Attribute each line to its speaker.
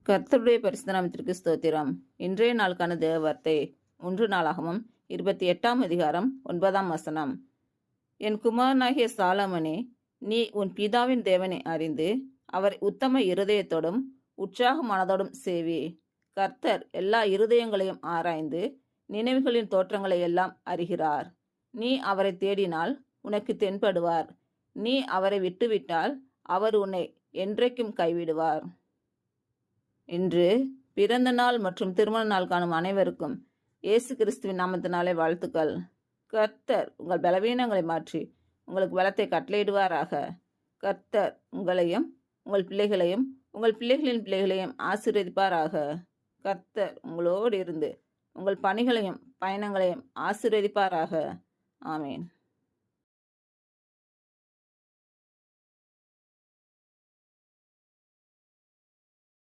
Speaker 1: கர்த்தருடைய பரிசுத்த நாமத்திற்கு ஸ்தோத்திரம். இன்றைய நாளுக்கான தேவ வார்த்தை 1 நாளாகமம் 28ஆம் அதிகாரம் 9ஆம் வசனம். என் குமாரனாகிய சாலமோனே, நீ உன் பிதாவின் தேவனை அறிந்து அவரை உத்தம இருதயத்தோடும் உற்சாக மனதோடும் சேவி. கர்த்தர் எல்லா இருதயங்களையும் ஆராய்ந்து நினைவுகளின் தோற்றங்களை எல்லாம் அறிகிறார். நீ அவரை தேடினால் உனக்கு தென்படுவார். நீ அவரை விட்டுவிட்டால் அவர் உன்னை என்றைக்கும் கைவிடுவார். இன்று பிறந்த நாள் மற்றும் திருமண நாள் காணும் அனைவருக்கும் இயேசு கிறிஸ்துவின் நாமத்தினாலே வாழ்த்துக்கள். கர்த்தர் உங்கள் பலவீனங்களை மாற்றி உங்களுக்கு பலத்தை கட்டளையிடுவாராக. கர்த்தர் உங்களையும் உங்கள் பிள்ளைகளையும் உங்கள் பிள்ளைகளின் பிள்ளைகளையும் ஆசீர்வதிப்பாராக. கர்த்தர் உங்களோடு இருந்து உங்கள் பணிகளையும் பயணங்களையும் ஆசீர்வதிப்பாராக. ஆமேன்.